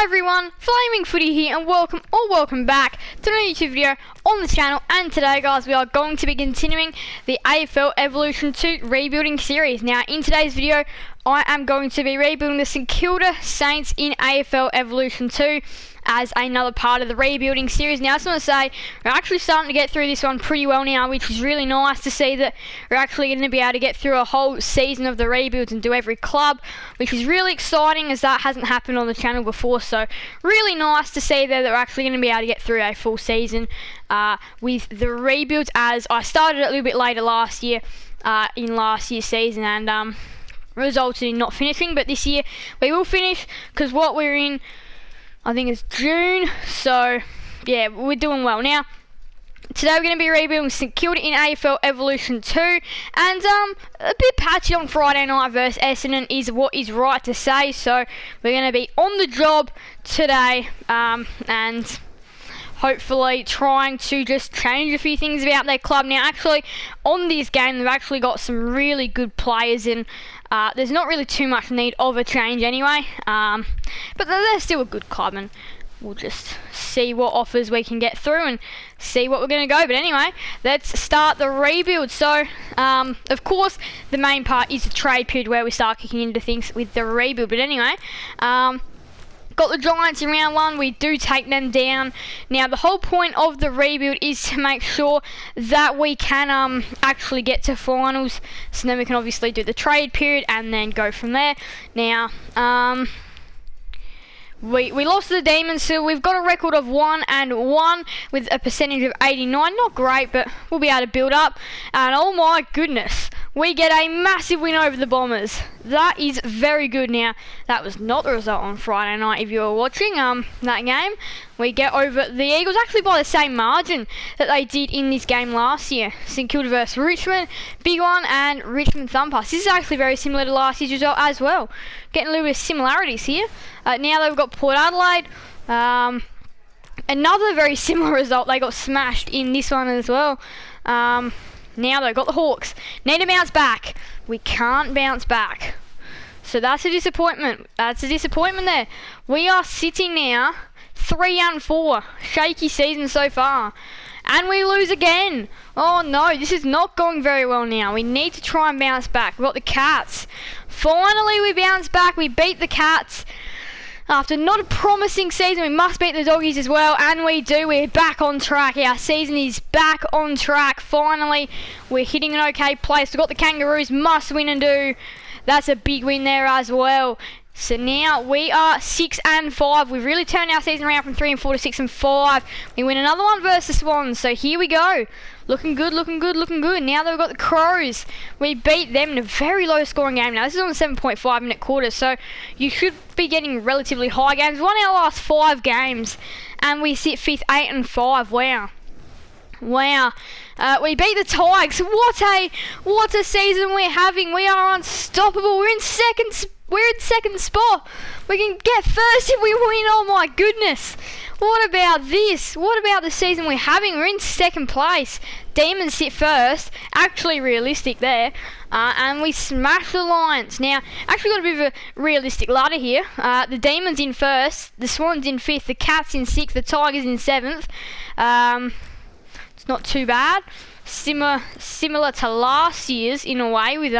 everyone, Flaming Footy here and welcome back to another YouTube video on the channel. And today guys, we are going to be continuing the AFL Evolution 2 rebuilding series. Now in today's video, I am going to be rebuilding the St Kilda Saints in AFL Evolution 2 as another part of the rebuilding series. Now I just want to say, we're actually starting to get through this one pretty well now, which is really nice to see that we're actually going to be able to get through a whole season of the rebuilds and do every club, which is really exciting as that hasn't happened on the channel before. So really nice to see that we're actually going to be able to get through a full season with the rebuilds, as I started a little bit later last year in last year's season and resulted in not finishing, but this year we will finish because what we're in, I think it's June, so yeah, we're doing well. Now, today we're going to be rebuilding St Kilda in AFL Evolution 2, and a bit patchy on Friday night versus Essendon is what is right to say, so we're going to be on the job today, and hopefully trying to just change a few things about their club. Now, actually, on this game, they've actually got some really good players in. There's not really too much need of a change anyway, but they're still a good club, and we'll just see what offers we can get through and see what we're going to go. But anyway, let's start the rebuild. So, of course, the main part is the trade period where we start kicking into things with the rebuild. But anyway, got the Giants in round one, we do take them down. Now the whole point of the rebuild is to make sure that we can actually get to finals, so then we can obviously do the trade period and then go from there. Now we lost to the Demons, so we've got a record of 1-1 with a percentage of 89. Not great, but we'll be able to build up. And oh my goodness, we get a massive win over the Bombers. That is very good. Now, that was not the result on Friday night if you were watching that game. We get over the Eagles, actually by the same margin that they did in this game last year. St Kilda versus Richmond, big one, and Richmond thumper. This is actually very similar to last year's result as well. Getting a little bit of similarities here. Now they've got Port Adelaide. Another very similar result. They got smashed in this one as well. Now they've got the Hawks. Need to bounce back. We can't bounce back. So that's a disappointment. That's a disappointment there. We are sitting now 3-4. Shaky season so far. And we lose again. Oh no, this is not going very well now. We need to try and bounce back. We've got the Cats. Finally we bounce back. We beat the Cats. After not a promising season, we must beat the Doggies as well, and we do. We're back on track. Our season is back on track. Finally, we're hitting an okay place. We've got the Kangaroos, must win and do. That's a big win there as well. So now we are 6-5. We've really turned our season around from 3-4 to 6-5. We win another one versus the Swans. So here we go. Looking good, looking good, looking good. Now that we've got the Crows, we beat them in a very low scoring game. Now this is on the 7.5 minute quarter, so you should be getting relatively high games. Won our last 5 games, and we sit 5th, 8-5. Wow. Wow. We beat the Tigers. What a season we're having. We are unstoppable. We're in second spot. We can get first if we win. Oh my goodness. What about this? What about the season we're having? We're in second place. Demons sit first. Actually realistic there. And we smash the Lions. Now, actually got a bit of a realistic ladder here. The Demons in first. The Swans in 5th. The Cats in 6th. The Tigers in 7th. It's not too bad. Similar to last year's in a way, with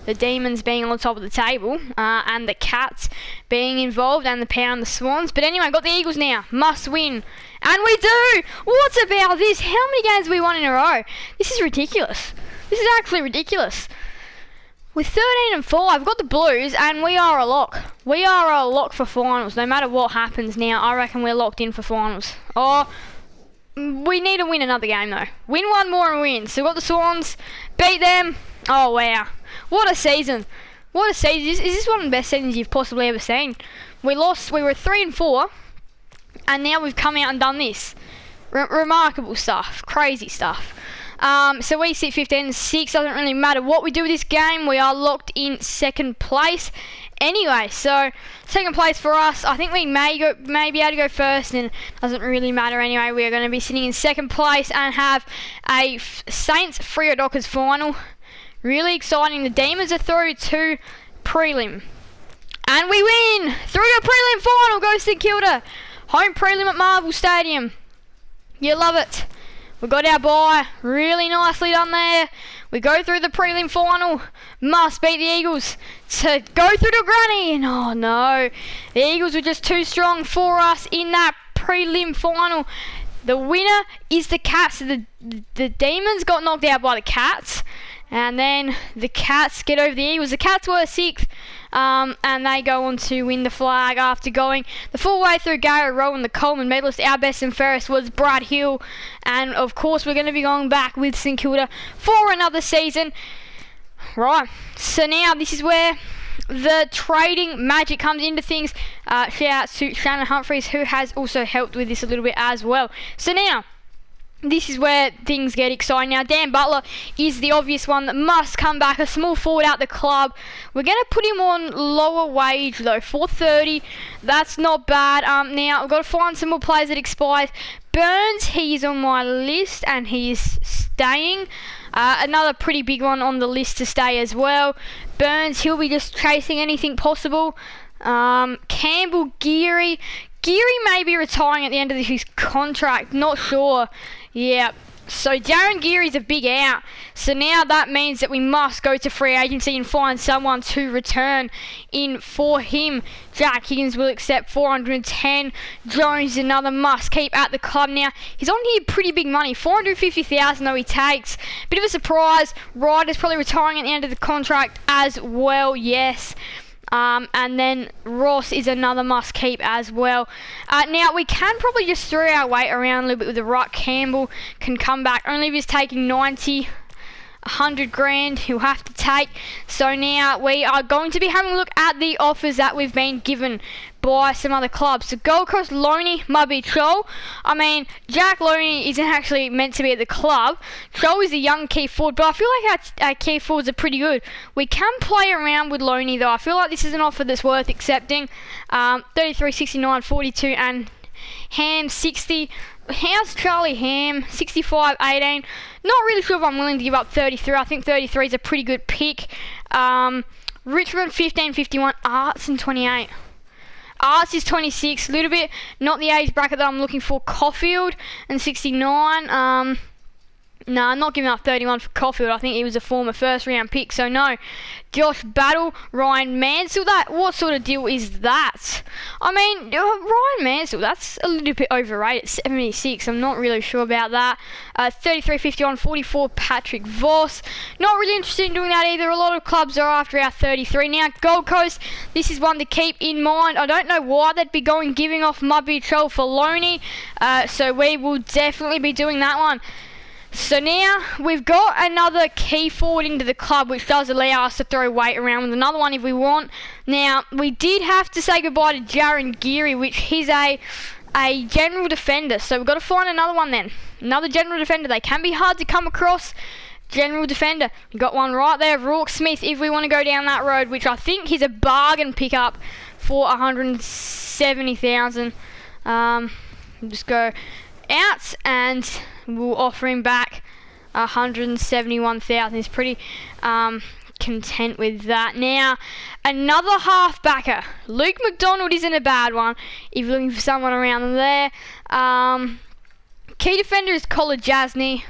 the Demons being on top of the table and the Cats being involved and the Pound, the Swans. But anyway, got the Eagles now. Must win. And we do! What about this? How many games have we won in a row? This is ridiculous. This is actually ridiculous. With 13-4, I've got the Blues, and we are a lock. We are a lock for finals. No matter what happens now, I reckon we're locked in for finals. Oh, we need to win another game though. Win one more and win. So we've got the Swans, beat them. Oh wow, what a season! What a season! Is this one of the best seasons you've possibly ever seen? We were 3-4, and now we've come out and done this. Remarkable stuff, crazy stuff. So we sit 15-6. Doesn't really matter what we do with this game. We are locked in second place. Anyway, so second place for us. I think we may be able to go first, and doesn't really matter anyway. We are going to be sitting in second place and have a Saints Freo Dockers final. Really exciting. The Demons are through to prelim. And we win! Through to prelim final goes St Kilda. Home prelim at Marvel Stadium. You love it. We got our bye. Really nicely done there. We go through the prelim final. Must beat the Eagles to go through to granny. And oh no, the Eagles were just too strong for us in that prelim final. The winner is the Cats. The Demons got knocked out by the Cats. And then the Cats get over the Eagles. The Cats were 6th. And they go on to win the flag after going the full way through Gary Rowan, the Coleman medalist. Our best and fairest was Brad Hill. And of course we're going to be going back with St Kilda for another season. Right, so now this is where the trading magic comes into things. Shout out to Shannon Humphreys, who has also helped with this a little bit as well. So now, this is where things get exciting. Now, Dan Butler is the obvious one that must come back. A small forward out the club. We're going to put him on lower wage, though. $4.30. That's not bad. Now, we've got to find some more players that expire. Burns, he's on my list, and he's staying. Another pretty big one on the list to stay as well. Burns, he'll be just chasing anything possible. Campbell, Geary may be retiring at the end of his contract. Not sure. Yeah. So Darren Geary's a big out. So now that means that we must go to free agency and find someone to return in for him. Jack Higgins will accept $410. Jones is another must keep at the club now. He's on here pretty big money, $450,000 though he takes. Bit of a surprise. Ryder's probably retiring at the end of the contract as well. Yes. And then Ross is another must keep as well. Now we can probably just throw our weight around a little bit with the right. Campbell can come back only if he's taking 90, 100 grand he'll have to take. So now we are going to be having a look at the offers that we've been given by some other clubs. So Gold Coast, Loney, Mubby, Chol. I mean, Jack Loney isn't actually meant to be at the club. Chol is a young key forward, but I feel like our key forwards are pretty good. We can play around with Loney though. I feel like this is an offer that's worth accepting. 33, 69, 42, and Ham 60. How's Charlie Ham? 65, 18. Not really sure if I'm willing to give up 33. I think 33 is a pretty good pick. Richmond 15, 51. Arts and 28. Arts is 26, a little bit not the age bracket that I'm looking for. Caulfield and 69. No, I'm not giving up 31 for Caulfield. I think he was a former first round pick, so no. Josh Battle, Ryan Mansell, what sort of deal is that? I mean, Ryan Mansell, that's a little bit overrated, 76. I'm not really sure about that. 33, 51, 44, Patrick Voss. Not really interested in doing that either. A lot of clubs are after our 33. Now, Gold Coast, this is one to keep in mind. I don't know why they'd be giving off Mubby Chol for Loney, so we will definitely be doing that one. So now we've got another key forward into the club, which does allow us to throw weight around with another one if we want. Now, we did have to say goodbye to Darren Geary, which he's a general defender. So we've got to find another one then. Another general defender. They can be hard to come across. General defender. We've got one right there, Rourke Smith, if we want to go down that road, which I think he's a bargain pickup for $170,000. Just go out and we'll offer him back $171,000. He's pretty content with that. Now, another half-backer. Luke McDonald isn't a bad one if you're looking for someone around there. Key defender is Colin Jasny.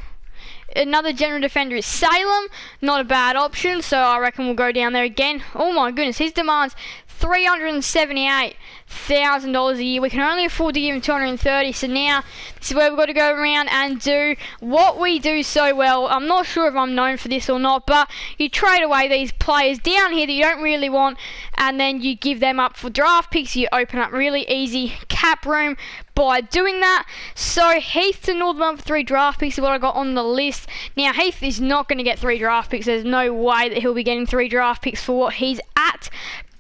Another general defender is Salem. Not a bad option, so I reckon we'll go down there again. Oh my goodness, his demands $378,000 a year. We can only afford to give him $230,000. So now this is where we've got to go around and do what we do so well. I'm not sure if I'm known for this or not, but you trade away these players down here that you don't really want, and then you give them up for draft picks. You open up really easy cap room by doing that. So Heath to Northern for 3 draft picks is what I got on the list. Now Heath is not going to get 3 draft picks. There's no way that he'll be getting 3 draft picks for what he's at.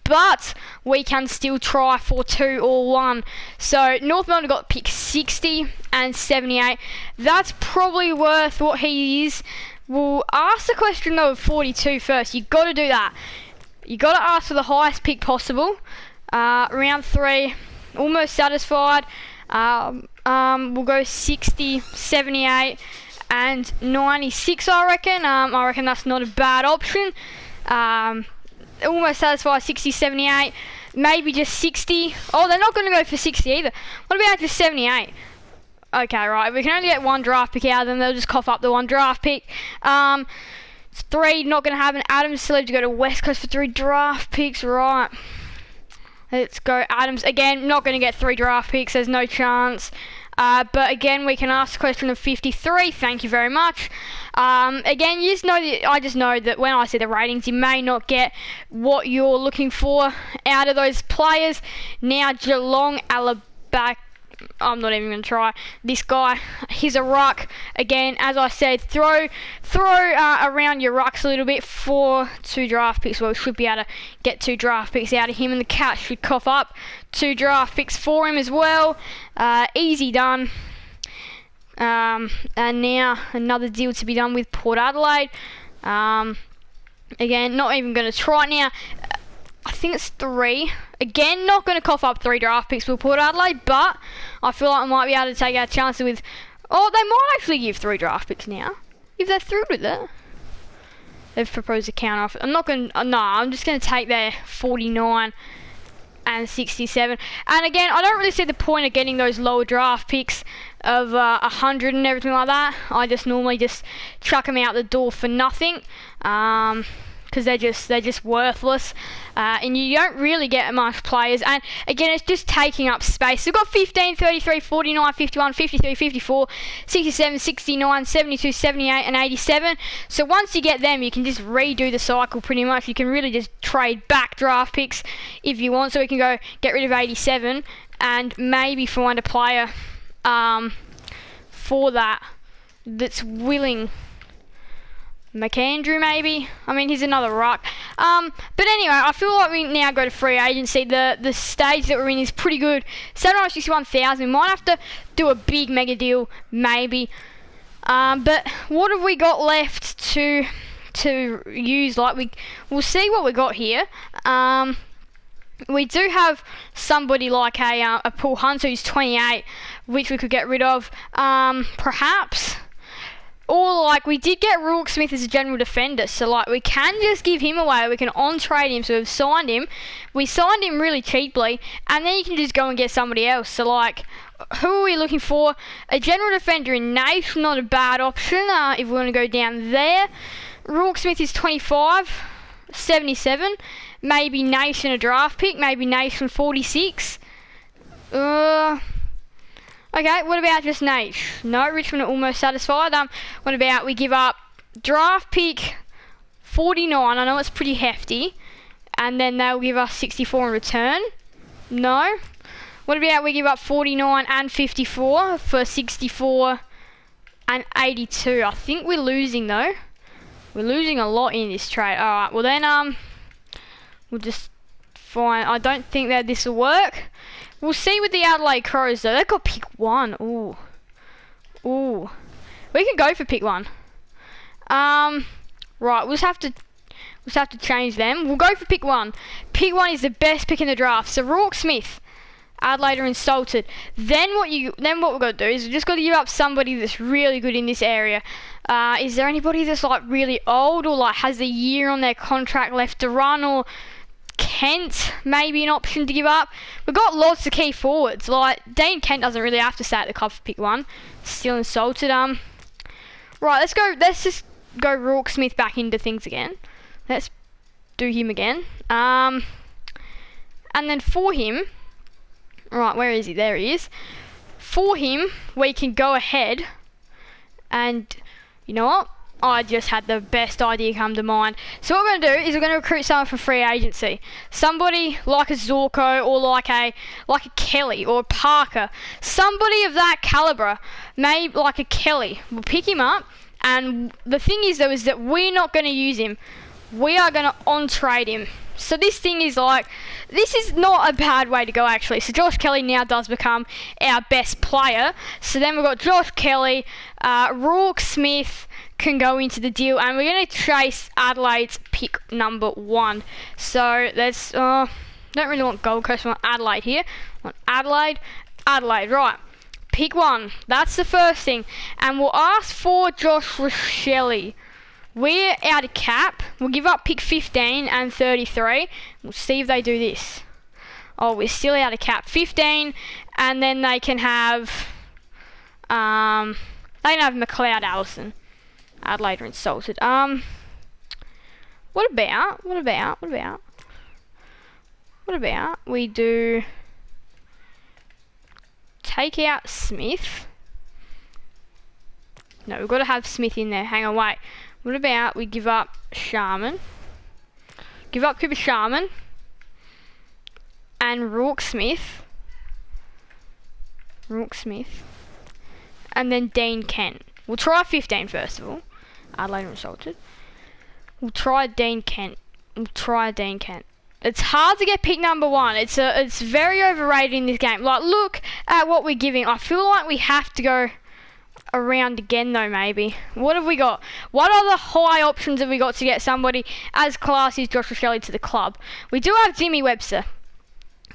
But we can still try for 2 or 1. So North Melbourne got pick 60 and 78. That's probably worth what he is. We'll ask the question though of 42 first. You've got to do that. You've got to ask for the highest pick possible. Round 3, almost satisfied. We'll go 60, 78 and 96 I reckon. I reckon that's not a bad option. Almost satisfied, 60, 78. maybe just 60. Oh, they're not going to go for 60 either. What about just 78? Okay, right. We can only get 1 draft pick out of them. They'll just cough up the 1 draft pick. 3, not going to have an Adams. Still have to go to West Coast for 3 draft picks. Right. Let's go Adams. Again, not going to get 3 draft picks. There's no chance. But again, we can ask the question of 53. Thank you very much. Again, you just know that I just know that when I see the ratings, you may not get what you're looking for out of those players. Now, Geelong, Alabama. I'm not even going to try. This guy, he's a ruck. Again, as I said, throw around your rucks a little bit for 2 draft picks. Well, we should be able to get 2 draft picks out of him, and the Cats should cough up 2 draft picks for him as well. Easy done. And now another deal to be done with Port Adelaide. Again, not even going to try now. I think it's 3. Again, not going to cough up 3 draft picks with Port Adelaide, but I feel like I might be able to take our chances with... Oh, they might actually give 3 draft picks now, if they're through with it. They've proposed a counter offer. I'm not going to... No, I'm just going to take their 49 and 67. And again, I don't really see the point of getting those lower draft picks of 100 and everything like that. I just normally just chuck them out the door for nothing. Because they're just worthless, and you don't really get much players, and again it's just taking up space. We've got 15, 33, 49, 51, 53, 54, 67, 69, 72, 78 and 87. So once you get them, you can just redo the cycle pretty much. You can really just trade back draft picks if you want, so we can go get rid of 87 and maybe find a player for that's willing. McAndrew maybe. I mean, he's another ruck. But anyway, I feel like we now go to free agency. The stage that we're in is pretty good. 761,000. We might have to do a big mega deal maybe. But what have we got left to use? Like we'll see what we got here. We do have somebody like a Paul Hunter who's 28, which we could get rid of. Perhaps. Or, like, we did get Rourke Smith as a general defender, so, like, we can just give him away. We can on-trade him, so we've signed him. We signed him really cheaply, and then you can just go and get somebody else. So, like, who are we looking for? A general defender in Nath, not a bad option if we want to go down there. Rourke Smith is 25, 77. Maybe Nath in a draft pick, maybe Nath in 46. Okay, what about just Nate? No, Richmond are almost satisfied. What about we give up draft pick 49? I know it's pretty hefty. And then they'll give us 64 in return. No. What about we give up 49 and 54 for 64 and 82? I think we're losing though. We're losing a lot in this trade. Alright, well then we'll just find... I don't think that this will work. We'll see with the Adelaide Crows though. They've got pick 1. Ooh. Ooh. We can go for pick 1. Right, we'll just have to change them. We'll go for pick 1. Pick 1 is the best pick in the draft. So Rourke Smith. Adelaide are insulted. Then what we've got to do is we've just got to give up somebody that's really good in this area. Is there anybody that's like really old or like has a year on their contract left to run, or Kent maybe an option to give up? We've got lots of key forwards. Like Dean Kent doesn't really have to stay at the club for pick 1. Still insulted. Right, let's just go Rourke Smith back into things again. Let's do him again. And then for him, right, where is he? There he is. For him, we can go ahead and, you know what? I just had the best idea come to mind. So what we're going to do is we're going to recruit someone from free agency. Somebody like a Zorko or like a Kelly or a Parker. Somebody of that calibre, maybe like a Kelly. We'll pick him up, and the thing is though is that we're not going to use him. We are going to on-trade him. So this thing is like, this is not a bad way to go actually. So Josh Kelly now does become our best player. So then we've got Josh Kelly, Rourke Smith can go into the deal, and we're going to chase Adelaide's pick number 1. So let's, don't really want Gold Coast, we want Adelaide here. I want Adelaide, right. Pick 1, that's the first thing. And we'll ask for Josh Rochelle. We're out of cap. We'll give up pick 15 and 33. We'll see if they do this. Oh, we're still out of cap. 15, and then they can have McLeod Allison. Adelaide are insulted. What about we do take out Smith? No, we've got to have Smith in there. Hang on, wait. What about we give up Sharman? Give up Cooper Sharman and Rourke Smith. And then Dean Kent. We'll try 15 first of all. Adelaide insulted. We'll try Dean Kent. It's hard to get pick number 1. It's very overrated in this game. Like, look at what we're giving. I feel like we have to go around again though, maybe. What have we got? What other high options have we got to get somebody as classy as Joshua Shelley to the club? We do have Jimmy Webster.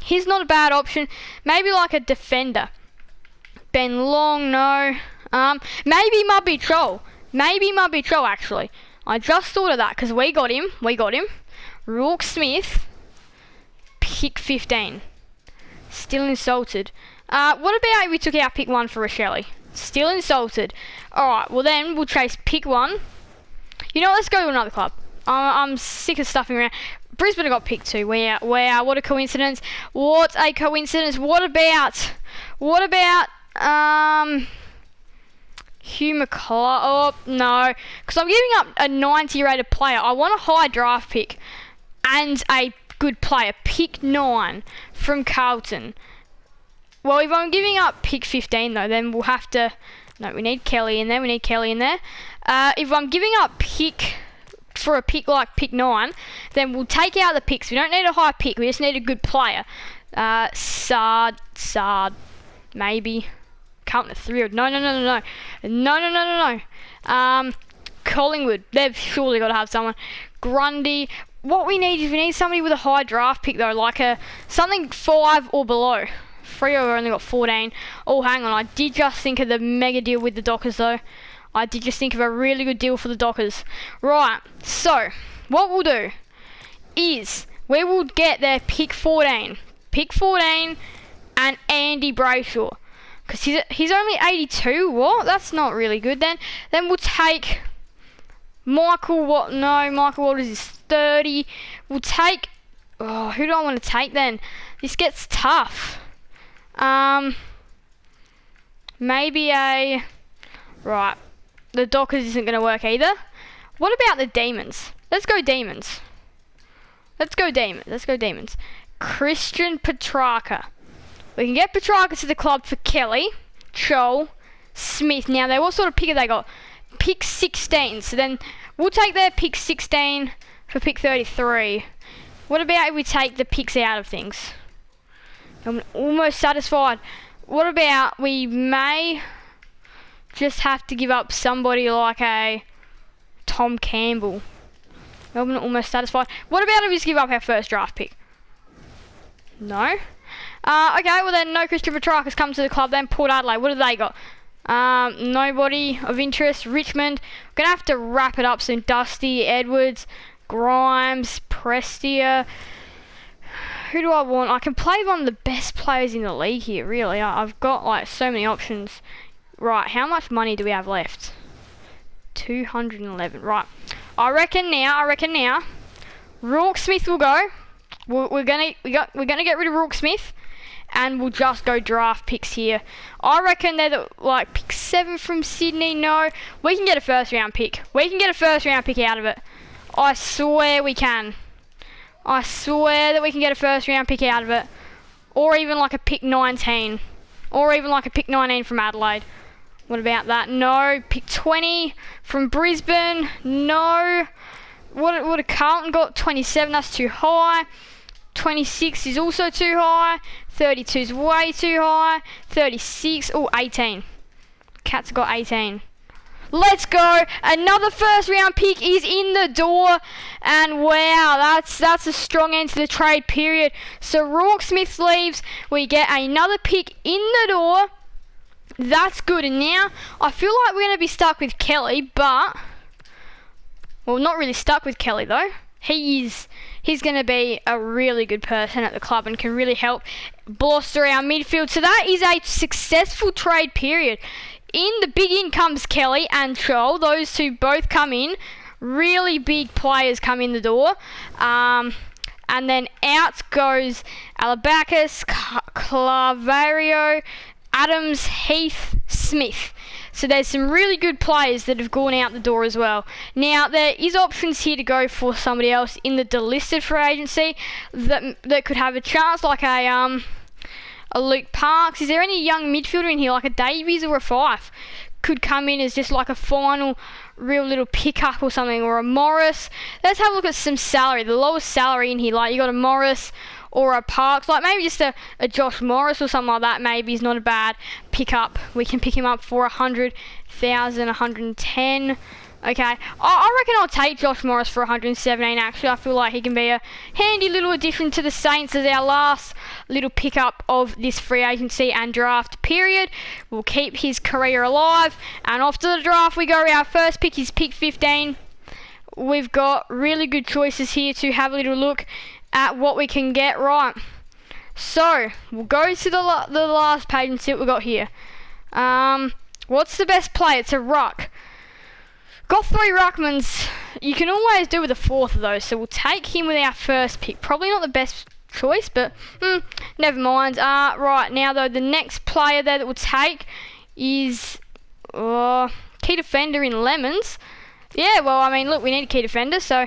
He's not a bad option. Maybe like a defender. Ben Long, no. Maybe Mubby Troll. Actually. I just thought of that because we got him. Rourke Smith. Pick 15. Still insulted. What about if we took out pick 1 for Rochelle? Still insulted. Alright, well then we'll chase pick 1. You know what, let's go to another club. I'm sick of stuffing around. Brisbane got pick 2. Wow, what a coincidence. What about Hugh McCullough? Oh, no. Because I'm giving up a 90 rated player. I want a high draft pick and a good player. Pick 9 from Carlton. Well, if I'm giving up pick 15 though, then we'll have to... No, we need Kelly in there. If I'm giving up pick for a pick like pick 9, then we'll take out the picks. We don't need a high pick. We just need a good player. Sard. Maybe. Carlton 3. No. Collingwood. They've surely got to have someone. Grundy. What we need is we need somebody with a high draft pick though, like something 5 or below. Freo only got 14. Oh, hang on. I did just think of the mega deal with the Dockers, though. I did just think of a really good deal for the Dockers. Right. So, what we'll do is we will get their pick 14. Pick 14 and Andy Brayshaw. Because he's only 82. What? That's not really good. Then we'll take Michael Waters is 30. We'll take... Oh, who do I want to take then? This gets tough. Maybe right, the Dockers isn't going to work either. What about the Demons? Let's go Demons. Christian Petrarca. We can get Petrarca to the club for Kelly, Chol, Smith. Now, what sort of pick have they got? Pick 16. So then we'll take their pick 16 for pick 33. What about if we take the picks out of things? I'm almost satisfied. What about we may just have to give up somebody like a Tom Campbell? I'm almost satisfied. What about if we just give up our first draft pick? No? Okay, well then no Christian Petrarca's come to the club then. Port Adelaide, what have they got? Nobody of interest. Richmond, we're going to have to wrap it up soon. Dusty, Edwards, Grimes, Prestia. Who do I want? I can play one of the best players in the league here, really. I've got like so many options. Right, how much money do we have left? 211. Right. I reckon now Rourke Smith will go. We're gonna get rid of Rourke Smith and we'll just go draft picks here. I reckon they're like pick 7 from Sydney. No, we can get a first round pick. Out of it. I swear we can. I swear that we can get a first round pick out of it. Or even like a pick 19. From Adelaide. What about that? No. Pick 20 from Brisbane. No. What have Carlton got? 27, that's too high. 26 is also too high. 32 is way too high. 36, 18. Cats got 18. Let's go. Another first round pick is in the door. And wow, that's a strong end to the trade period. So Rourke Smith leaves. We get another pick in the door. That's good. And now I feel like we're going to be stuck with Kelly, but... Well, not really stuck with Kelly though. he's going to be a really good person at the club and can really help bolster our midfield. So that is a successful trade period. In the big in comes Kelly and Joel. Those two both come in. Really big players come in the door. And then out goes Alabacus, Clavario, Adams, Heath, Smith. So there's some really good players that have gone out the door as well. Now, there is options here to go for somebody else in the delisted free agency that could have a chance, like a Luke Parks. Is there any young midfielder in here, like a Davies or a Fife, could come in as just like a final real little pickup or something, or a Morris? Let's have a look at some salary, the lowest salary in here. Like, you got a Morris or a Parks, like maybe just a Josh Morris or something like that. Maybe he's not a bad pickup. We can pick him up for 100,000, 110. Okay, I reckon I'll take Josh Morris for 117. Actually, I feel like he can be a handy little addition to the Saints as our last little pickup of this free agency and draft period. We'll keep his career alive, and off to the draft we go. Our first pick is pick 15. We've got really good choices here to have a little look at what we can get right. So we'll go to the last page and see what we got here. What's the best play? It's a ruck. Got 3 ruckmans. You can always do with a 4th of those, so we'll take him with our first pick. Probably not the best choice, but never mind. Right, now though, the next player there that we'll take is key defender in Lemons. Yeah, well, I mean, look, we need a key defender, so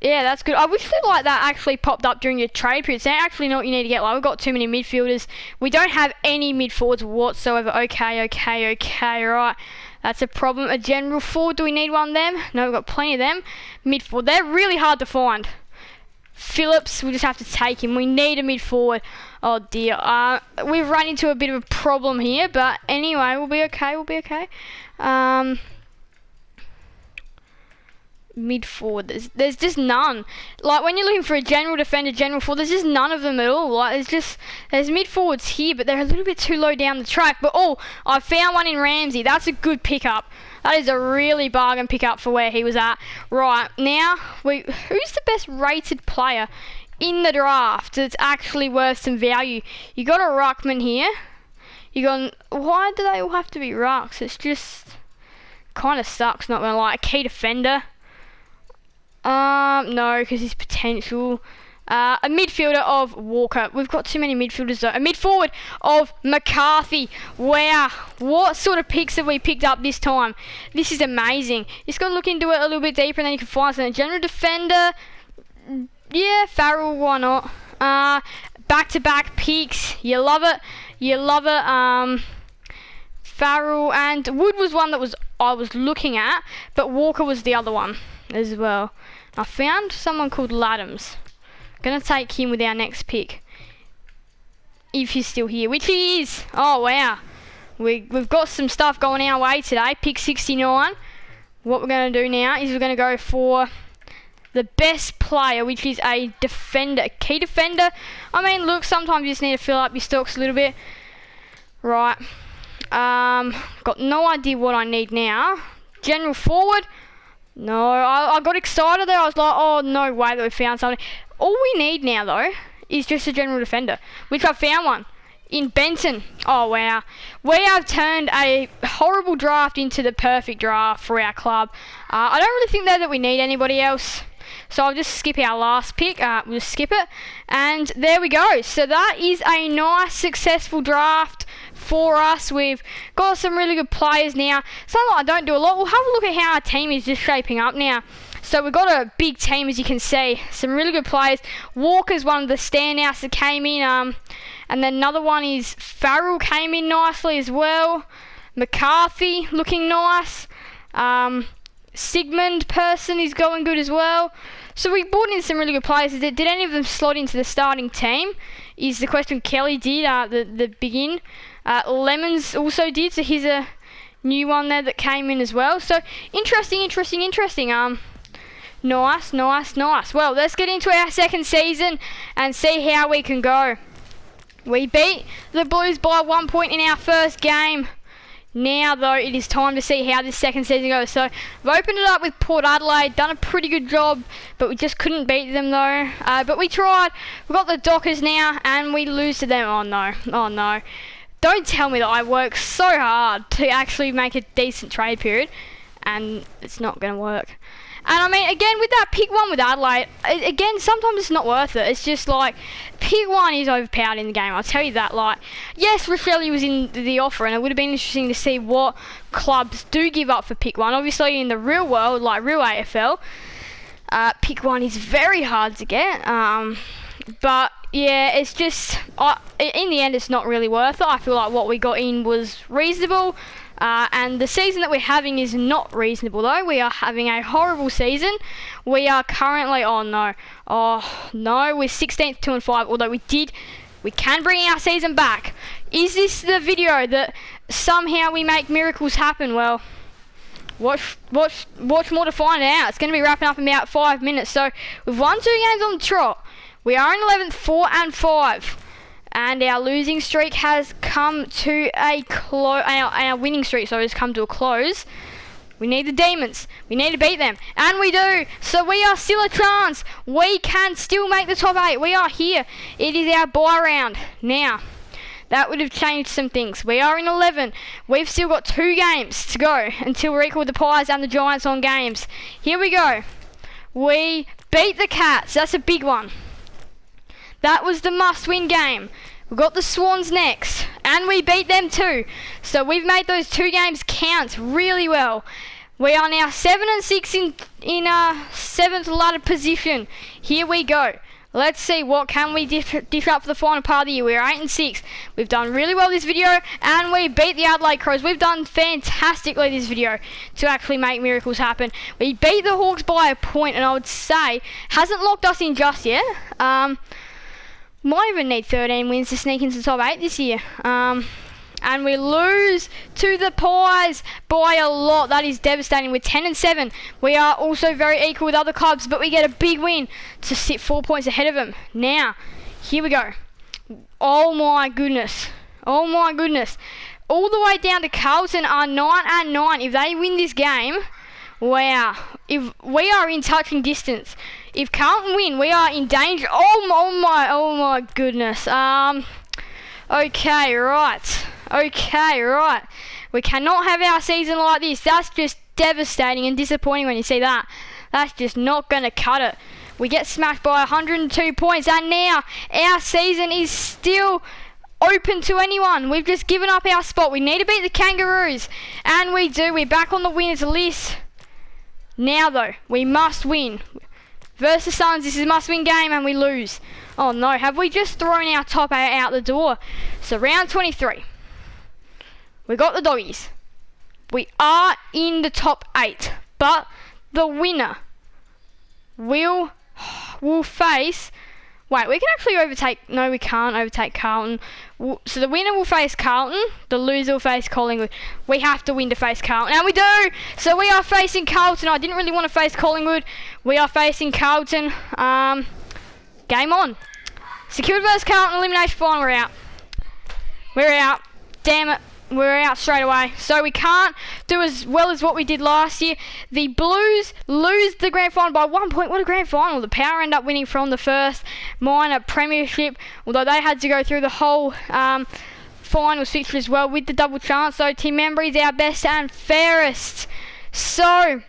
yeah, that's good. I wish that like that actually popped up during your trade period. So actually not what you need to get. Like, we've got too many midfielders. We don't have any mid forwards whatsoever. Okay, right. That's a problem. A general forward, do we need one of them? No, we've got plenty of them. Mid forward, they're really hard to find. Phillips, we just have to take him. We need a mid forward. Oh dear. We've run into a bit of a problem here, but anyway, we'll be okay. Mid forward, there's just none. Like, when you're looking for a general defender, general forward, there's just none of them at all. Like, there's mid forwards here, but they're a little bit too low down the track. But I found one in Ramsey. That's a good pickup. That is a really bargain pickup for where he was at. Right, now who's the best rated player in the draft that's actually worth some value? You got a ruckman here. Why do they all have to be rucks? It's just kind of sucks, not gonna lie. A key defender. No, because his potential. A midfielder of Walker. We've got too many midfielders though. A mid forward of McCarthy. Wow, what sort of picks have we picked up this time? This is amazing. You just got to look into it a little bit deeper and then you can find something. General defender. Yeah, Farrell, why not? Back-to-back picks. You love it. Farrell and Wood was one that I was looking at, but Walker was the other one as well. I found someone called Laddams. Gonna take him with our next pick, if he's still here, which he is. Oh wow, we've got some stuff going our way today. Pick 69. What we're gonna do now is we're gonna go for the best player, which is a defender, a key defender. I mean, look, sometimes you just need to fill up your stocks a little bit. Right. Got no idea what I need now. General forward. No, I got excited there. I was like, oh, no way that we found something. All we need now, though, is just a general defender, which I found one in Benson. Oh, wow. We have turned a horrible draft into the perfect draft for our club. I don't really think that we need anybody else, so I'll just skip our last pick. We'll just skip it. And there we go. So that is a nice, successful draft for us. We've got some really good players now. Something I don't do a lot. We'll have a look at how our team is just shaping up now. So we've got a big team, as you can see. Some really good players. Walker's one of the standouts that came in. And then another one is Farrell came in nicely as well. McCarthy looking nice. Sigmund person is going good as well. So we brought in some really good players. Did any of them slot into the starting team? Is the question. Kelly did, the begin. Lemons also did, so here's a new one there that came in as well. So interesting. Nice. Well, let's get into our second season and see how we can go. We beat the Blues by 1 point in our first game. Now, though, it is time to see how this second season goes. So, we've opened it up with Port Adelaide, done a pretty good job, but we just couldn't beat them, though. But we tried. We've got the Dockers now, and we lose to them. Oh, no. Oh, no. Don't tell me that I worked so hard to actually make a decent trade period, and it's not going to work. And I mean, again, with that pick one with Adelaide, again, sometimes it's not worth it. It's just like, pick one is overpowered in the game, I'll tell you that. Like, yes, Rochelle was in the offer, and it would have been interesting to see what clubs do give up for pick one. Obviously, in the real world, like real AFL, pick one is very hard to get. But, yeah, it's just, in the end, it's not really worth it. I feel like what we got in was reasonable. And the season that we're having is not reasonable, though. We are having a horrible season. We are currently, we're 16th, 2-5. Although we can bring our season back. Is this the video that somehow we make miracles happen? Well, watch more to find out. It's going to be wrapping up in about 5 minutes. So we've won 2 games on the trot. We are in 11th, 4-5. And our losing streak has come to a close. Our winning streak, has come to a close. We need the Demons. We need to beat them. And we do. So we are still a chance. We can still make the top 8. We are here. It is our bye round. Now, that would have changed some things. We are in 11. We've still got 2 games to go until we're equal with the Pies and the Giants on games. Here we go. We beat the Cats. That's a big one. That was the must-win game. We've got the Swans next, and we beat them too. So we've made those 2 games count really well. We are now 7-6 in 7th ladder position. Here we go. Let's see what can we dish up for the final part of the year. We're 8-6. We've done really well this video, and we beat the Adelaide Crows. We've done fantastically this video to actually make miracles happen. We beat the Hawks by a point, and I would say hasn't locked us in just yet. Might even need 13 wins to sneak into the top 8 this year. And we lose to the Pies by a lot. That is devastating. We're 10-7. We are also very equal with other clubs, but we get a big win to sit 4 points ahead of them. Now, here we go. Oh my goodness. Oh my goodness. All the way down to Carlton are 9-9. If they win this game, wow. If we are in touching distance. If Carlton win, we are in danger. Oh my goodness. Okay, right. We cannot have our season like this. That's just devastating and disappointing when you see that. That's just not going to cut it. We get smashed by 102 points, and now our season is still open to anyone. We've just given up our spot. We need to beat the Kangaroos, and we do. We're back on the winners list. Now, though, we must win. Versus Suns, this is a must-win game, and we lose. Oh no, have we just thrown our top 8 out the door? So round 23. We got the Doggies. We are in the top 8, but the winner will face. Wait, we can actually overtake. No, we can't overtake Carlton. So the winner will face Carlton. The loser will face Collingwood. We have to win to face Carlton. And we do! So we are facing Carlton. I didn't really want to face Collingwood. We are facing Carlton. Game on. St Kilda versus Carlton elimination final. We're out. We're out. Damn it. We're out straight away. So we can't do as well as what we did last year. The Blues lose the grand final by 1 point. What a grand final. The Power end up winning from the first minor premiership, although they had to go through the whole finals fixture as well with the double chance. So Team Member is our best and fairest. So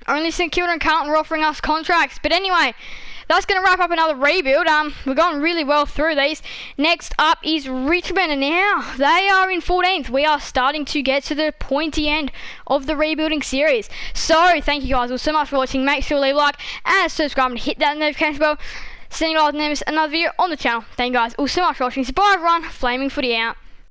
only St Kilda and Carlton were offering us contracts. But anyway, that's going to wrap up another rebuild. We're going really well through these. Next up is Richmond, and now they are in 14th. We are starting to get to the pointy end of the rebuilding series. So, thank you guys all so much for watching. Make sure to leave a like and subscribe and hit that notification bell. Seeing you guys in another video on the channel. Thank you guys all so much for watching. So, bye everyone. Flaming Footy out.